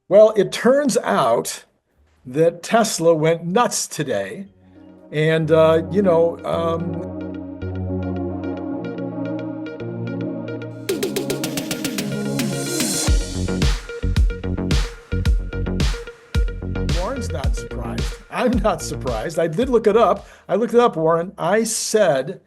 Well, it turns out that Tesla went nuts today. And, Warren's not surprised. I'm not surprised. I did look it up. I looked it up, Warren. I said,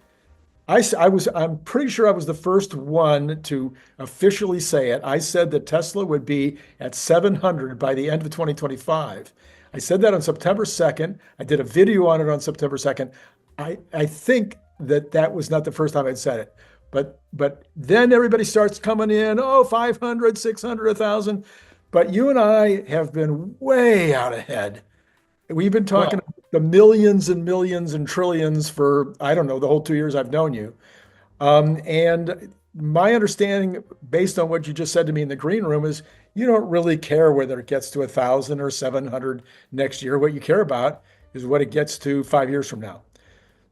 I'm pretty sure I was the first one to officially say it. I said that Tesla would be at 700 by the end of 2025. I said that on September 2nd. I did a video on it on September 2nd. I think that was not the first time I'd said it. But then everybody starts coming in, oh, 500, 600, 1,000. But you and I have been way out ahead. We've been talking Well, about the millions and millions and trillions for, I don't know, the whole 2 years I've known you. And my understanding, based on what you just said to me in the green room, is you don't really care whether it gets to 1,000 or 700 next year. What you care about is what it gets to 5 years from now.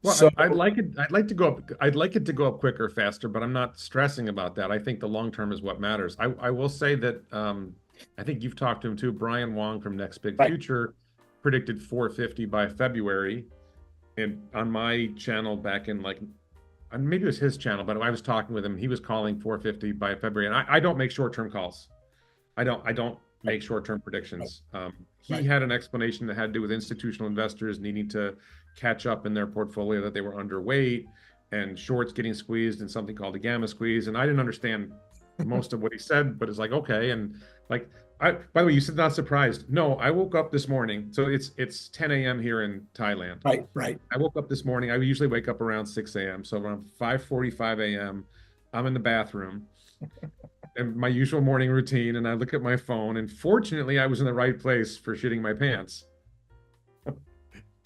well, So, I'd like it. I'd like to go up. I'd like it to go up quicker, faster, but I'm not stressing about that. I think the long term is what matters. I will say that I think you've talked to him too. Brian Wang from Next Big right. Future predicted 450 by February, and on my channel back in like maybe it was his channel, but I was talking with him. He was calling 450 by February, and I don't make short term calls. I don't make short-term Right. predictions. He Right. had an explanation that had to do with institutional investors needing to catch up in their portfolio that they were underweight and shorts getting squeezed and something called a gamma squeeze. And I didn't understand most of what he said, but it's like, okay. And like, by the way, you said not surprised. No, I woke up this morning. So it's 10 a.m. here in Thailand. Right. Right. I woke up this morning. I usually wake up around 6 a.m. So around 5:45 a.m., I'm in the bathroom and my usual morning routine, and I look at my phone, and fortunately I was in the right place for shitting my pants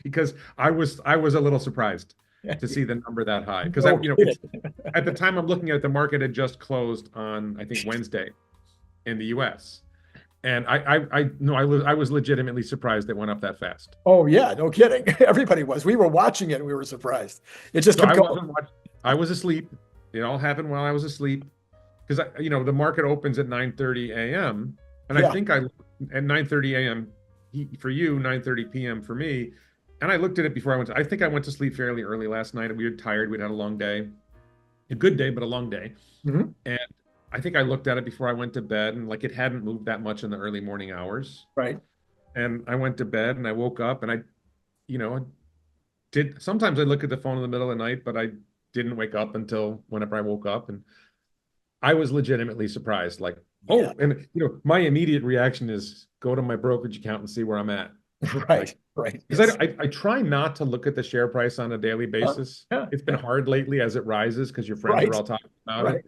because I was a little surprised to see the number that high because No it's kidding. at the time I'm looking at it, the market had just closed on I think Wednesday in the US, and I no I was legitimately surprised it went up that fast. Oh, yeah. No kidding. Everybody was. We were watching it and we were surprised. It just So kept I going. wasn't watching. I was asleep. It all happened while I was asleep because the market opens at 9:30 a.m. and I Yeah. think I at 9:30 a.m. For you, 9:30 p.m. for me. And I looked at it before I went I think I went to sleep fairly early last night. We were tired. We'd had a long day, a good day, but a long day. Mhm. And I think I looked at it before I went to bed, and like it hadn't moved that much in the early morning hours. Right. And I went to bed, and I woke up, and you know, did sometimes I look at the phone in the middle of the night, but I didn't wake up until whenever I woke up, and I was legitimately surprised. Like, Yeah. oh, and my immediate reaction is go to my brokerage account and see where I'm at. Right. Like, Right. because Yes. I try not to look at the share price on a daily basis. Yeah. It's been Yeah. hard lately as it rises because your friends are Right. all talking about Right. it.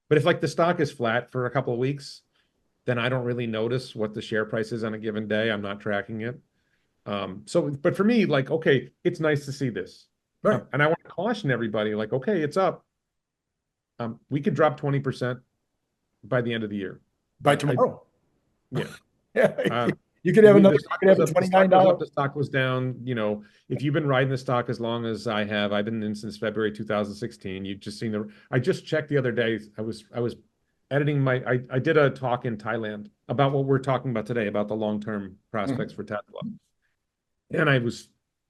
But if like the stock is flat for a couple of weeks, then I don't really notice what the share price is on a given day. I'm not tracking it. But for me, like, okay, it's nice to see this. Right. And I want to caution everybody, like, okay, it's up. We could drop 20% by the end of the year. By tomorrow. Yeah. Yeah. Um, You could have the another, you stock could have was a up, the stock was up, $29. the stock was down. If you've been riding the stock as long as I have, I've been in since February 2016. You've just seen I just checked the other day. I was editing I did a talk in Thailand about what we're talking about today, about the long-term prospects Mhm. for Tesla. Yeah. And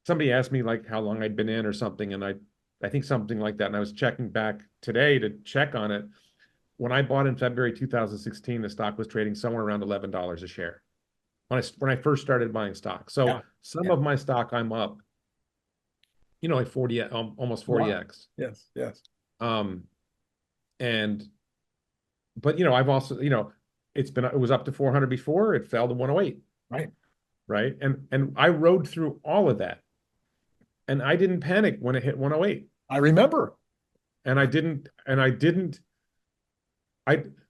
somebody asked me like how long I'd been in or something, and I think something like that. And I was checking back today to check on it. When I bought in February 2016, the stock was trading somewhere around $11 a share when I first started buying stock. So Yeah. some Yeah. of my stock I'm up, like 40, almost Wow. 40x. Yes. Yes. Um, and but I've also, it was up to 400 before, it fell to 108, Right. right? And I rode through all of that. And I didn't panic when it hit 108. I remember. And I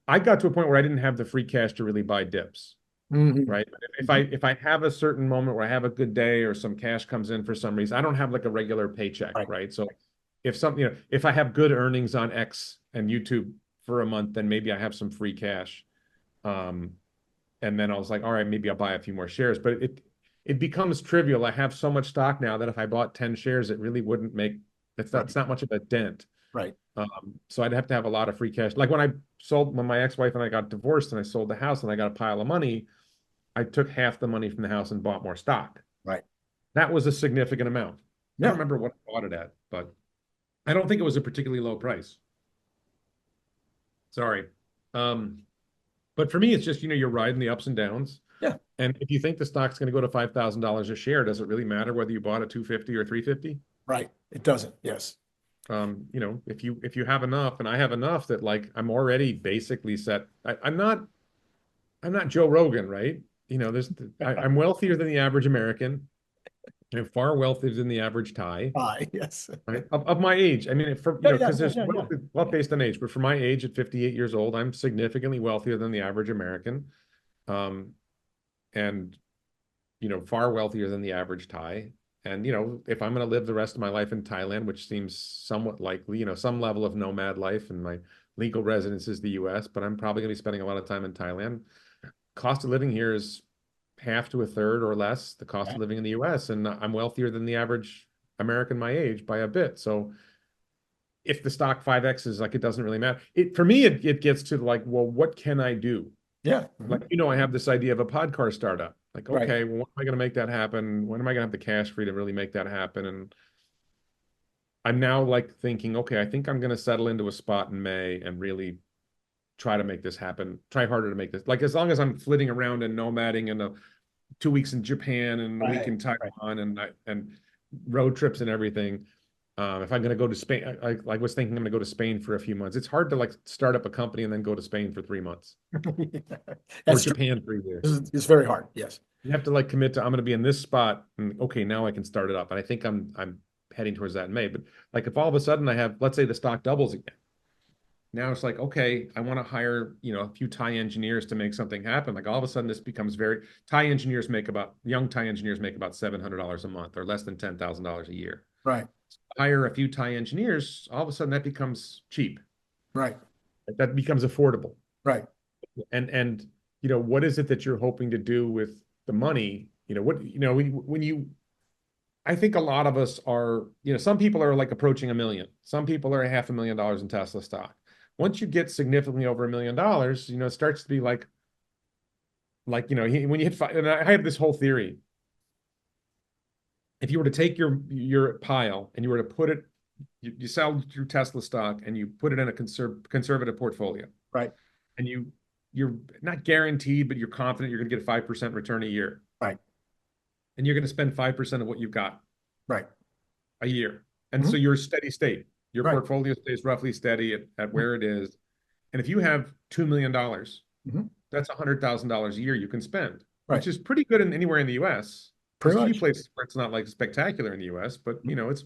I got to a point where I didn't have the free cash to really buy dips. Mhm. Right. If I Mhm. if I have a certain moment where I have a good day or some cash comes in for some reason, I don't have like a regular paycheck, Right. right? So if I have good earnings on X and YouTube for a month, then maybe I have some free cash. Um, and then I was like, all right, maybe I'll buy a few more shares. But it becomes trivial. I have so much stock now that if I bought 10 shares, it really wouldn't make that's Right. not much of a dent. Right. So I'd have to have a lot of free cash. Like when my ex-wife and I got divorced and I sold the house and I got a pile of money, I took half the money from the house and bought more stock. Right. That was a significant amount. I don't Yeah. remember what I bought it at, but I don't think it was a particularly low price. Sorry. Um, but for me, it's just, you're riding the ups and downs. Yeah. And if you think the stock's going to go to $5,000 a share, does it really matter whether you bought at 250 or 350? Right. It doesn't. Yes. If you have enough, and I have enough that like I'm already basically set. I'm not Joe Rogan, right? I'm wealthier than the average American. I'm far wealthier than the average Thai, Yes. right? Of my age. I mean, Yeah, yeah, because there's yeah, yeah. wealth based on age, but for my age at 58 years old, I'm significantly wealthier than the average American, um, and far wealthier than the average Thai. And if I'm going to live the rest of my life in Thailand, which seems somewhat likely, some level of nomad life, and my legal residence is the U.S., but I'm probably going to be spending a lot of time in Thailand. Cost of living here is half to a third or less the cost Yeah. of living in the US, and I'm wealthier than the average American my age by a bit. So if the stock 5x is like, it doesn't really matter. For me, it gets to like, well, what can I do? Yeah. Like, I have this idea of a pod car startup. Like, Right. okay, well, when am I going to make that happen? When am I going to have the cash free to really make that happen? And I'm now like thinking, okay, I think I'm going to settle into a spot in May and really try to make this happen. Try harder to make this. Like, as long as I'm flitting around and nomading and 2 weeks in Japan and a week in Right. Right. Taiwan and road trips and everything. If I'm going to go to Spain, I was thinking I'm going to go to Spain for a few months. It's hard to like start up a company and then go to Spain for 3 months or That's true. Japan for a year. It's very hard. Yes. You have to like commit to, I'm going to be in this spot, and okay, now I can start it up. And I think I'm heading towards that in May. But like, if all of a sudden I have, let's say the stock doubles again, now it's like, okay, I want to hire, a few Thai engineers to make something happen. Like, all of a sudden this becomes young Thai engineers make about $700 a month, or less than $10,000 a year. Right. Hire a few Thai engineers, all of a sudden that becomes cheap. Right. That becomes affordable. Right. And what is it that you're hoping to do with the money? I think a lot of us are, some people are like approaching $1 million. Some people are $500,000 in Tesla stock. Once you get significantly over $1 million, it starts to be like, when you hit five, and I have this whole theory. If you were to take your pile and you were to put it, you sell your Tesla stock and you put it in a conservative portfolio. Right. And you're not guaranteed, but you're confident you're going to get a 5% return a year. Right. And you're going to spend 5% of what you've got. Right. A year. And so you're steady state. Your Right. portfolio stays roughly steady at where it is. And if you have $2 million, that's $100,000 a year you can spend, which is pretty good anywhere in the US. Pretty There's a much. few places where it's not like spectacular in the US, but it's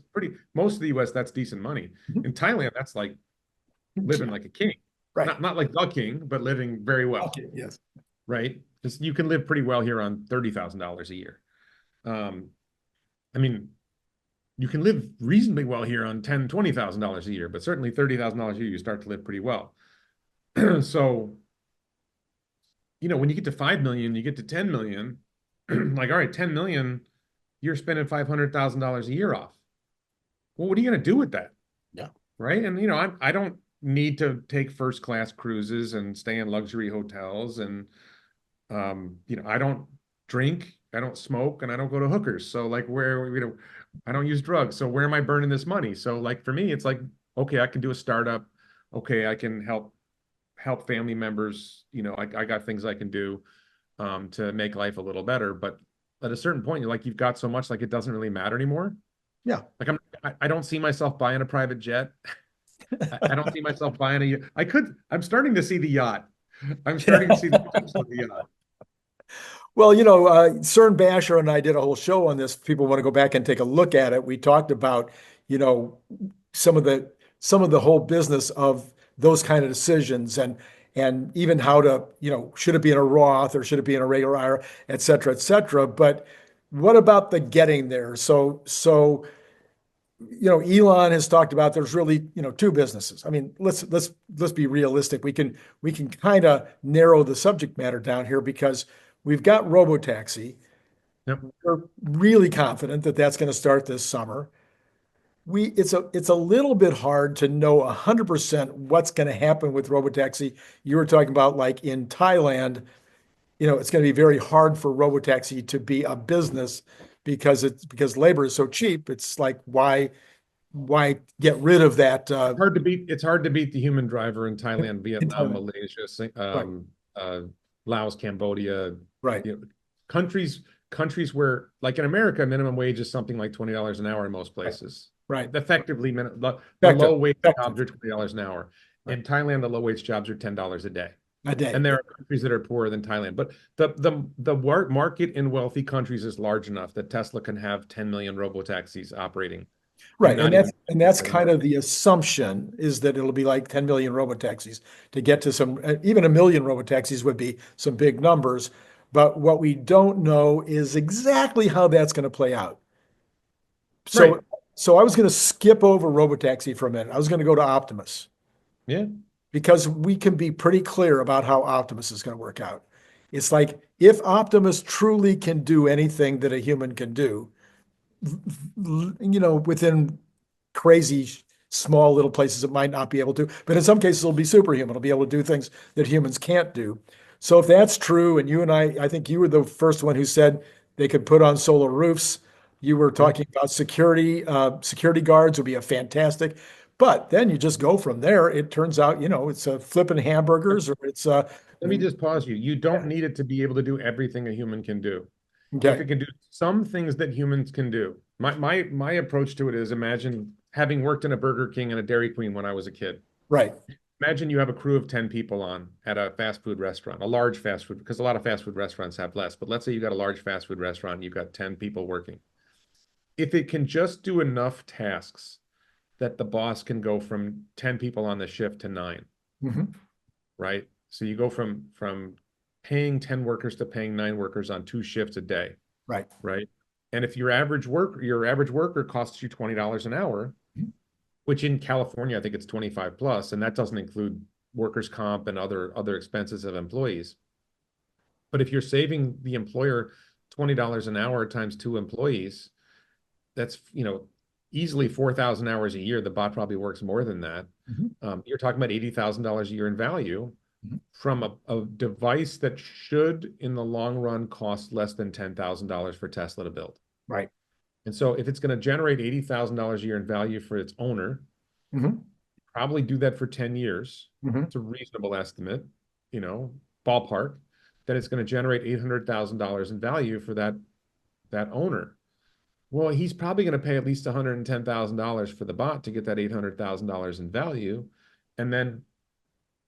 most of the US, that's decent money. In Thailand, that's like living like a king. Right. Not like the king, but living very well. Okay. Yes. Right? Because you can live pretty well here on $30,000 a year. I mean, you can live reasonably well here on $10,000, $20,000 a year, but certainly $30,000 a year, you start to live pretty well. So, when you get to 5 million, you get to 10 million, like, all right, 10 million, you're spending $500,000 a year off. Well, what are you going to do with that? Yeah. Right. And, I don't need to take first class cruises and stay in luxury hotels. And, I don't drink, I don't smoke, and I don't go to hookers. So like, I don't use drugs. So where am I burning this money? So like, for me, it's like, okay, I can do a startup. Okay, I can help family members. I got things I can do to make life a little better. But at a certain point, you've got so much, like, it doesn't really matter anymore. Yeah. Like, I don't see myself buying a private jet. I don't see myself buying I'm starting to see the yacht. I'm starting to see the potential of the yacht. Well, CERN Basher and I did a whole show on this. If people want to go back and take a look at it. We talked about, some of the whole business of those kind of decisions, and even how to, should it be in a Roth or should it be in a regular IRA, et cetera, et cetera. But what about the getting there? So, Elon has talked about there's really, two businesses. I mean, let's be realistic. We can kind of narrow the subject matter down here because we've got Robotaxi. Yep. We're really confident that that's going to start this summer. It's a little bit hard to know 100% what's going to happen with Robotaxi. You were talking about like in Thailand, it's going to be very hard for Robotaxi to be a business because labor is so cheap. It's like why get rid of that Hard to beat. It's hard to beat the human driver in Thailand, in Vietnam, Thailand. Malaysia, Right, uh, Laos, Cambodia. right, You know, countries where, like in America, minimum wage is something like $20 an hour in most right, places. right. Effectively, the Effective, low wage effective. jobs are $20 an hour. Right. In Thailand, the low wage jobs are $10 a day. A day. And there Yeah. are countries that are poorer than Thailand. But the market in wealthy countries is large enough that Tesla can have 10 million robotaxis operating and Right. And not even that's the kind market. of the assumption is that it'll be like 10 million robotaxis to get to some, even a million robotaxis would be some big numbers. But what we don't know is exactly how that's going to play out. Right. So, so I was going to skip over robotaxi for a minute. I was going to go to Optimus Yeah. because we can be pretty clear about how Optimus is going to work out. It's like if Optimus truly can do anything that a human can do, within crazy small little places it might not be able to, but in some cases it'll be superhuman. It'll be able to do things that humans can't do. So if that's true, and you and I think you were the first one who said they could put on solar roofs. You were Yeah. talking about security guards would be a fantastic. But then you just go from there. It turns out, it's flipping hamburgers or it's Let me just pause you. You don't need it to be able to do everything a human can do. If okay, it can do some things that humans can do. My approach to it is, imagine having worked in a Burger King and a Dairy Queen when I was a kid. right, Imagine you have a crew of 10 people on at a fast food restaurant, a large fast food, because a lot of fast food restaurants have less, but let's say you got a large fast food restaurant, you've got 10 people working. If it can just do enough tasks that the boss can go from 10 people on the shift to 9, hmm, right? So you go from paying 10 workers to paying 9 workers on 2 shifts a day, right, right? And if your average worker costs you $20 an hour, which in California, I think it's 25 plus, and that doesn't include workers' comp and other expenses of employees. But if you're saving the employer $20 an hour times 2 employees, that's, easily 4,000 hours a year. The bot probably works more than that. hmm, You're talking about $80,000 a year in value hmm, from a device that should, in the long run, cost less than $10,000 for Tesla to build. right, And so if it's going to generate $80,000 a year in value for its owner, hmm, probably do that for 10 years. hmm, It's a reasonable estimate, you know, ballpark, that it's going to generate $800,000 in value for that owner. Well, he's probably going to pay at least $110,000 for the bot to get that $800,000 in value. And then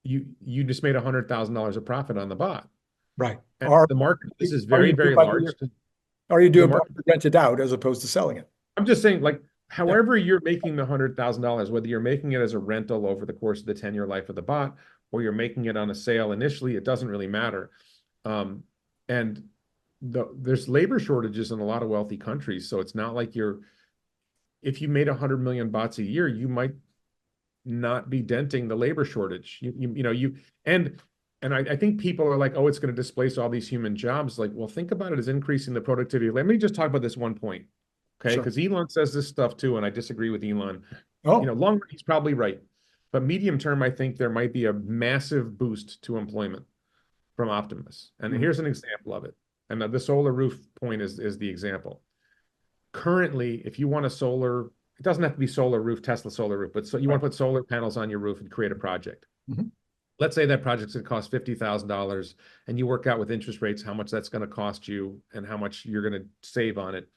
you just made $100,000 of profit on the bot. right. And the market, this is Or very, you do very it by large. or you do The it by market, rent it out as opposed to selling it. I'm just saying, like, Yeah, however you're making the $100,000, whether you're making it as a rental over the course of the 10-year life of the bot, or you're making it on a sale initially, it doesn't really matter. And there's labor shortages in a lot of wealthy countries, so it's not like if you made 100 million bots a year, you might not be denting the labor shortage. I think people are like, oh, it's going to displace all these human jobs. Like, well, think about it as increasing the productivity. Let me just talk about this one point, okay? sure. Because Elon says this stuff too, and I disagree with Elon. Oh, Long run, he's probably right. But medium term, I think there might be a massive boost to employment from Optimus. And mhm, here's an example of it. And the solar roof point is the example. Currently, if you want it doesn't have to be solar roof, Tesla solar roof, but so you right. want to put solar panels on your roof and create a project. Mhm, Let's say that project's going to cost $50,000 and you work out with interest rates how much that's going to cost you and how much you're going to save on it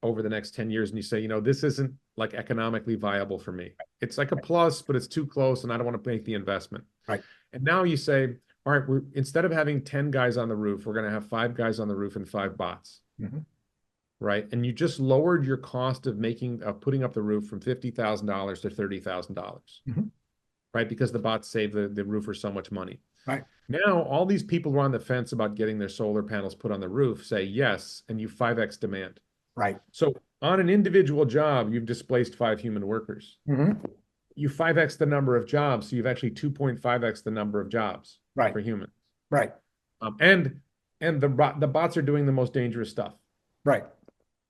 over the next 10 years. And you say, this isn't like economically viable for me. It's like a plus, but it's too close and I don't want to make the investment. right. And now you say, all right, instead of having 10 guys on the roof, we're going to have 5 guys on the roof and 5 bots. Mhm, Right. And you just lowered your cost of putting up the roof from $50,000 to $30,000. mhm, Right? Because the bots save the roofer so much money. right. Now, all these people who are on the fence about getting their solar panels put on the roof say yes, and you 5x demand. Right. So on an individual job, you've displaced 5 human workers. Mhm, You 5x the number of jobs, so you've actually 2.5x the number of jobs right. for humans. Right. And the bots are doing the most dangerous stuff. Right.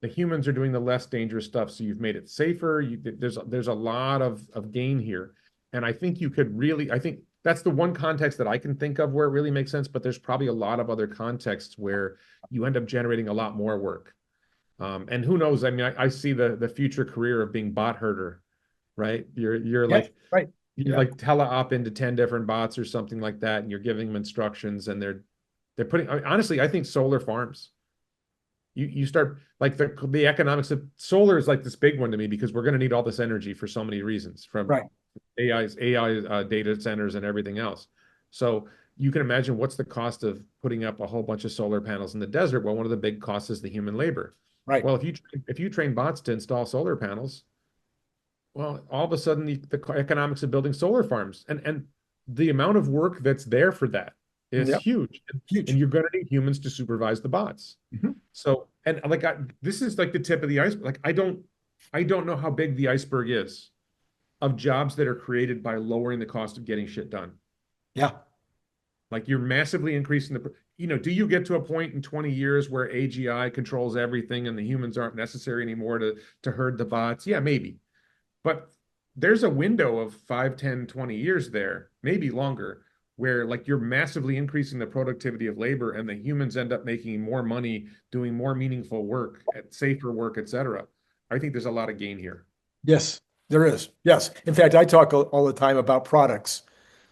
The humans are doing the less dangerous stuff. So you've made it safer. There's a lot of gain here. And I think that's the one context that I can think of where it really makes sense, but there's probably a lot of other contexts where you end up generating a lot more work. And who knows? I mean, I see the future career of being bot herder, right? Yes, right. You Yeah, like tele-op into 10 different bots or something like that, and you're giving them instructions, and they're putting, I mean, honestly, I think solar farms. You start like the economics of solar is like this big one to me because we're going to need all this energy for so many reasons, from right. AI data centers and everything else. So you can imagine what's the cost of putting up a whole bunch of solar panels in the desert. Well, one of the big costs is the human labor. Right. Well, if you train bots to install solar panels, well, all of a sudden the economics of building solar farms and the amount of work that's there for that is Yep. huge. And Huge. you're going to need humans to supervise the bots. Mhm. So, and like this is like the tip of the iceberg. Like I don't know how big the iceberg is of jobs that are created by lowering the cost of getting shit done. Yeah. Like you're massively increasing do you get to a point in 20 years where AGI controls everything and the humans aren't necessary anymore to herd the bots? Yeah, maybe. But there's a window of 5, 10, 20 years there, maybe longer, where like you're massively increasing the productivity of labor and the humans end up making more money, doing more meaningful work, safer work, et cetera. I think there's a lot of gain here. Yes, there is. Yes. In fact, I talk all the time about products.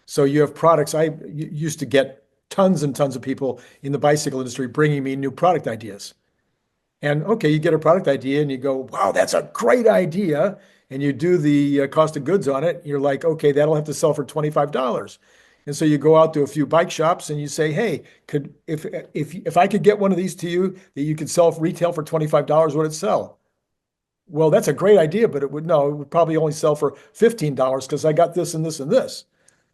So you have products. I used to get tons and tons of people in the bicycle industry bringing me new product ideas. And okay, you get a product idea and you go, wow, that's a great idea. And you do the cost of goods on it. You're like, okay, that'll have to sell for $25. And so you go out to a few bike shops and you say, hey, could if I could get one of these to you that you could sell retail for $25, would it sell? Well, that's a great idea, but it would probably only sell for $15 because I got this and this and this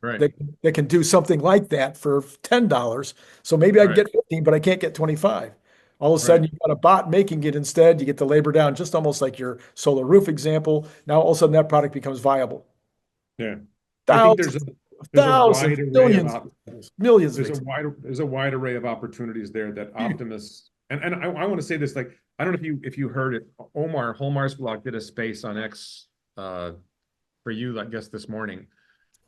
Right. that can do something like that for $10. So maybe I can Right. get 15, but I can't get 25. All of a sudden, Right. you've got a bot making it instead. You get the labor down, just almost like your solar roof example. Now, all of a sudden, that product becomes viable. Yeah. I think Thousands, there's a thousands, wide array of millions, millions of examples. there's a wide array of opportunities there that Optimus and I want to say this, like I don't know if you heard it. Holmar's blog did a space on X for you, I guess this morning,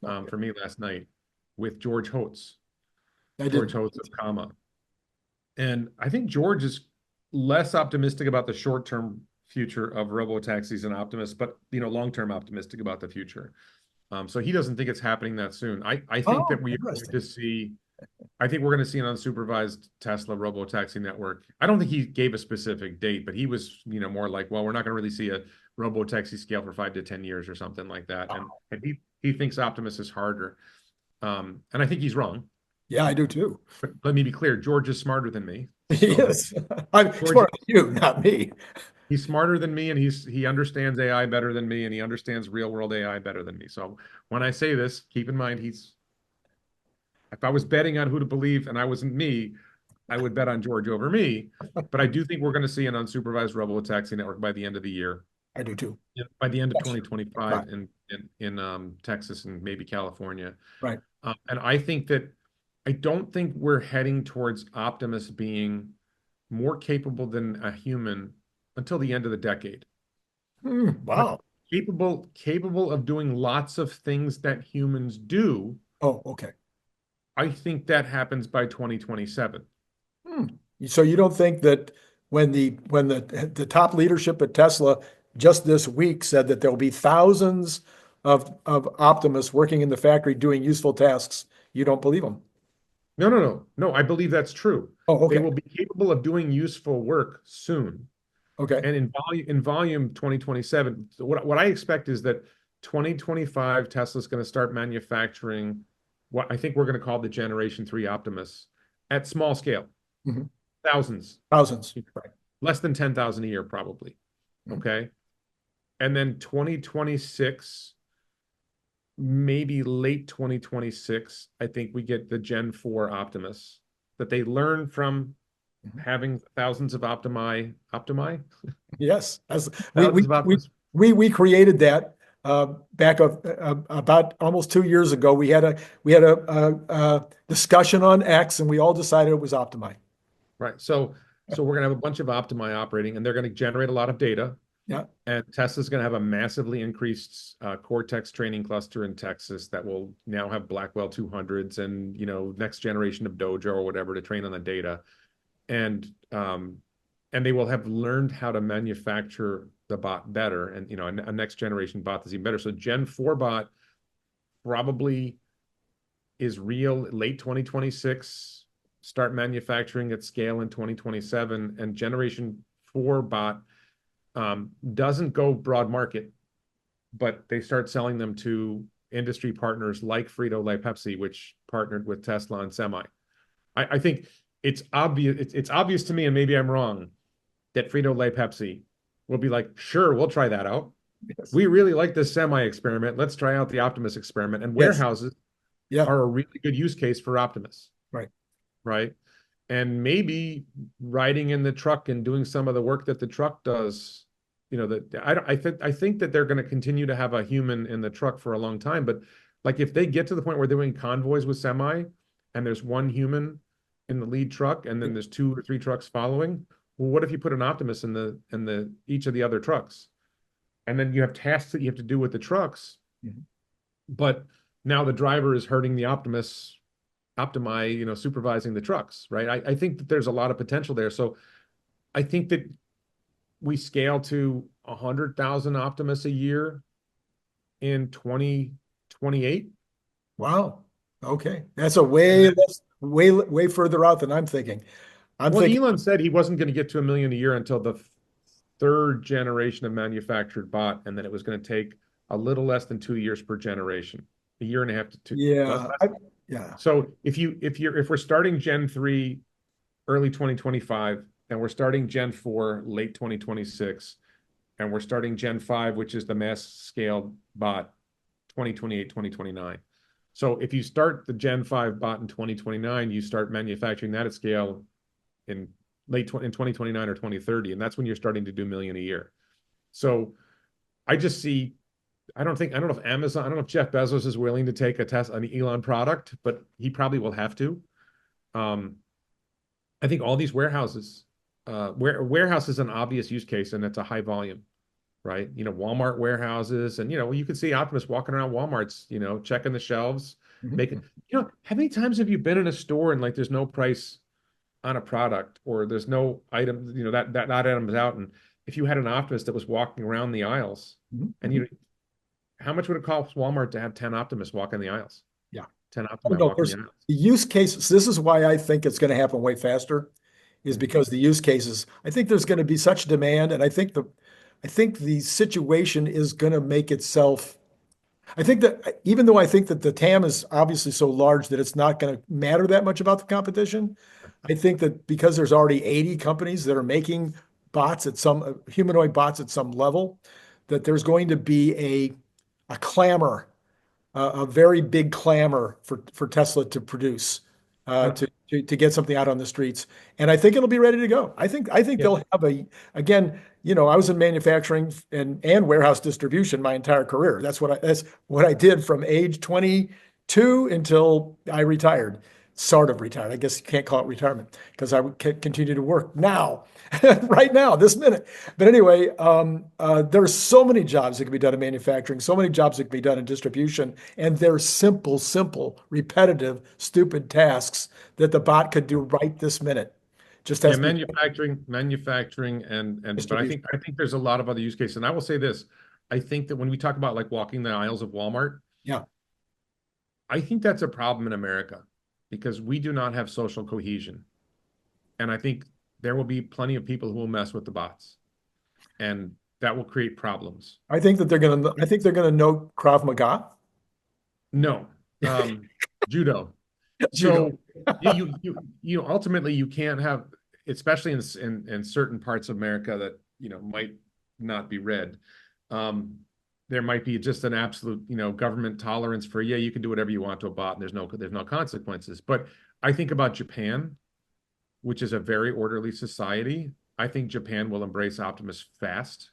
for me last night with George Hotz. I George did. Hotz of 𝐒𝐻. And I think George is less optimistic about the short-term future of Robotaxis and Optimus, but long-term optimistic about the future. So he doesn't think it's happening that soon. I think Oh, that we are going interesting. to see, I think we're going to see an unsupervised Tesla robotaxi network. I don't think he gave a specific date, but he was, more like, well, we're not going to really see a robotaxi scale for 5 to 10 years or something like that. And he thinks Optimus is harder. And I think he's wrong. Yeah, I do too. But let me be clear, George is smarter than me. Yes. I'm George, smarter than you, not me. he's smarter than me, and he understands AI better than me, and he understands real world AI better than me. So when I say this, keep in mind if I was betting on who to believe and I wasn't me, I would bet on George over me. But I do think we're going to see an unsupervised robotaxi network by the end of the year. I do too. By the end of Yes. 2025 Right. in Texas and maybe California. Right. And I don't think we're heading towards Optimus being more capable than a human until the end of the decade. But Wow. capable of doing lots of things that humans do. Oh, okay. I think that happens by 2027. Hmm. So you don't think that when the top leadership at Tesla just this week said that there will be thousands of Optimus working in the factory doing useful tasks, you don't believe them? No. I believe that's true. Oh, They okay. will be capable of doing useful work soon. Okay. And in volume 2027, so what I expect is that 2025 Tesla's going to start manufacturing what I think we're going to call the Generation 3 Optimus at small scale. Mhm. Thousands. Thousands. Right. Less than 10,000 a year, probably. Mhm. Okay. And then 2026, maybe late 2026, I think we get the Gen 4 Optimus that they learn from Mhm. having thousands of Optimi. Yes. As Thousands of Optimus. we created that back about almost 2 years ago. We had a discussion on X, and we all decided it was Optimi. Right. So we're going to have a bunch of Optimi operating, and they're going to generate a lot of data. Yeah. And Tesla's going to have a massively increased Cortex training cluster in Texas that will now have Blackwell 200s and, next generation of Dojo or whatever to train on the data. And they will have learned how to manufacture the bot better, and a next generation bot that's even better. So Gen 4 bot probably is real late 2026, start manufacturing at scale in 2027, and Generation 4 bot doesn't go broad market, but they start selling them to industry partners like Frito-Lay Pepsi, which partnered with Tesla and Semi. I think it's obvious. It's obvious to me, and maybe I'm wrong, that Frito-Lay Pepsi will be like, sure, we'll try that out. Yes. We really like this Semi experiment. Let's try out the Optimus experiment. And Yes. warehouses Yeah. are a really good use case for Optimus. Right. Right. And maybe riding in the truck and doing some of the work that the truck does, I think that they're going to continue to have a human in the truck for a long time. But like if they get to the point where they're doing convoys with Semi and there's one human in the lead truck and then there's 2 or 3 trucks following, well, what if you put an Optimus in each of the other trucks? And then you have tasks that you have to do with the trucks. Mhm. But now the driver is hurting the Optimus, supervising the trucks, right? I think that there's a lot of potential there. So I think that we scale to 100,000 Optimus a year in 2028. Wow. Okay. That's a way further out than I'm thinking. I'm Well, thinking, Elon said he wasn't going to get to 1 million a year until the 3rd generation of manufactured bot, and then it was going to take a little less than 2 years per generation, a year and a half to 2. yeah, yeah. So if we're starting Gen 3 early 2025, and we're starting Gen 4 late 2026, and we're starting Gen 5, which is the mass scale bot, 2028, 2029. So if you start the Gen 5 bot in 2029, you start manufacturing that at scale in 2029 or 2030, and that's when you're starting to do 1 million a year. So I just see, I don't know if Amazon, I don't know if Jeff Bezos is willing to take a test on the Elon product, but he probably will have to. I think all these warehouses, warehouse is an obvious use case, and it's a high volume, right? Walmart warehouses, and you can see Optimus walking around Walmart's, checking the shelves, Mhm. making. How many times have you been in a store and like there's no price on a product, or there's no item, that item is out, and if you had an Optimus that was walking around the aisles, Mhm. and how much would it cost Walmart to have 10 Optimus walking the aisles? Yeah. 10 Oh, Optimus no, walking the aisles. the use cases, this is why I think it's going to happen way faster, is because the use cases, I think there's going to be such demand, and I think the situation is going to make itself. I think that even though I think that the TAM is obviously so large that it's not going to matter that much about the competition, I think that because there's already 80 companies that are making bots at some humanoid bots at some level, that there's going to be a clamor, a very big clamor for Tesla to produce, Yeah. to get something out on the streets. And I think it'll be ready to go. I think Yeah. they'll have again, I was in manufacturing and warehouse distribution my entire career. That's what I did from age 22 until I retired. Sort of retired. I guess you can't call it retirement because I would continue to work now, right now, this minute. But anyway, there's so many jobs that can be done in manufacturing, so many jobs that can be done in distribution, and they're simple, repetitive, stupid tasks that the bot could do right this minute. Just Yeah, has to be manufacturing, and but I distribution. think there's a lot of other use cases. And I will say this, I think that when we talk about like walking the aisles of Walmart, Yeah, I think that's a problem in America because we do not have social cohesion. And I think there will be plenty of people who will mess with the bots, and that will create problems. I think that I think they're gonna know Krav Maga. No, judo. Judo. So ultimately you can't have, especially in certain parts of America that might not be red. There might be just an absolute government tolerance for, yeah, you can do whatever you want to a bot and there's no consequences. But I think about Japan, which is a very orderly society. I think Japan will embrace Optimus fast.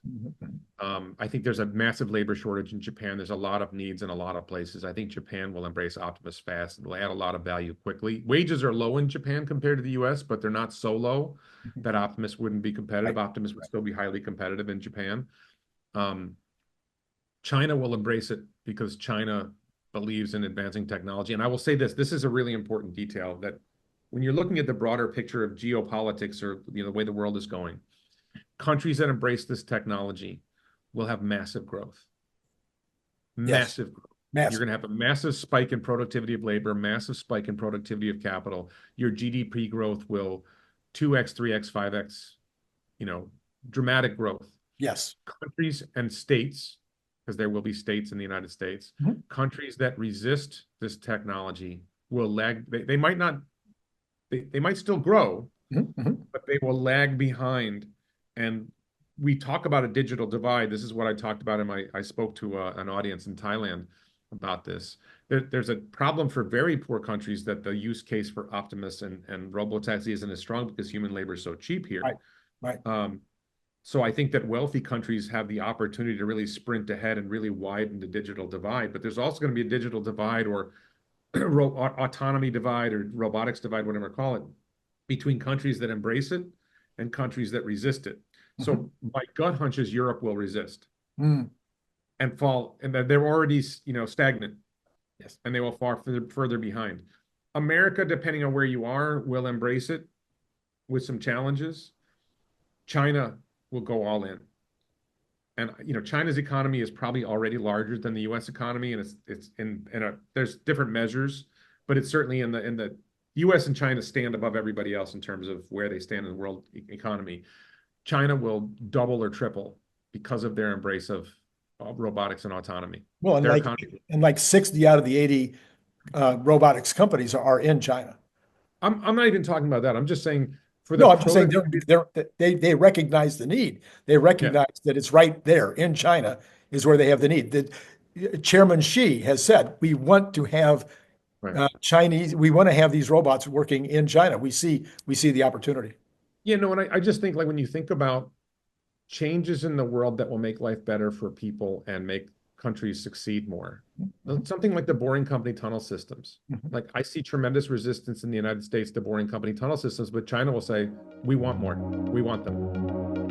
I think there's a massive labor shortage in Japan. There's a lot of needs in a lot of places. I think Japan will embrace Optimus fast. It'll add a lot of value quickly. Wages are low in Japan compared to the US, but they're not so low that Optimus wouldn't be competitive. Optimus would still be highly competitive in Japan. China will embrace it because China believes in advancing technology. And I will say this, this is a really important detail, that when you're looking at the broader picture of geopolitics, or the way the world is going, countries that embrace this technology will have massive growth. Yes. Massive growth. Massive. You're going to have a massive spike in productivity of labor, massive spike in productivity of capital. Your GDP growth will 2x, 3x, 5x, dramatic growth. Yes. Countries and states, because there will be states in the United States, countries that resist this technology will lag. They might not, they might still grow, but they will lag behind. And we talk about a digital divide. This is what I talked about I spoke to an audience in Thailand about this. There's a problem for very poor countries that the use case for Optimus and Robotaxi isn't as strong because human labor is so cheap here. Right. So I think that wealthy countries have the opportunity to really sprint ahead and really widen the digital divide. But there's also going to be a digital divide, or autonomy divide, or robotics divide, whatever you call it, between countries that embrace it and countries that resist it. So my gut hunch is Europe will resist and fall, and that they're already, stagnant. Yes. And they will fall further behind. America, depending on where you are, will embrace it with some challenges. China will go all in. And China's economy is probably already larger than the U.S. economy, and it's there's different measures, but it's certainly in the U.S. and China stand above everybody else in terms of where they stand in the world economy. China will double or triple because of their embrace of robotics and autonomy. Well, and like 60 out of the 80 robotics companies are in China. I'm not even talking about that. I'm just saying I'm just saying they recognize the need. They recognize that it's right there in China is where they have the need. That Chairman Xi has said, we want to have we want to have these robots working in China. We see the opportunity. And I just think, like, when you think about changes in the world that will make life better for people and make countries succeed more, something like the Boring Company tunnel systems. Like, I see tremendous resistance in the United States to Boring Company tunnel systems, but China will say, we want more. We want them.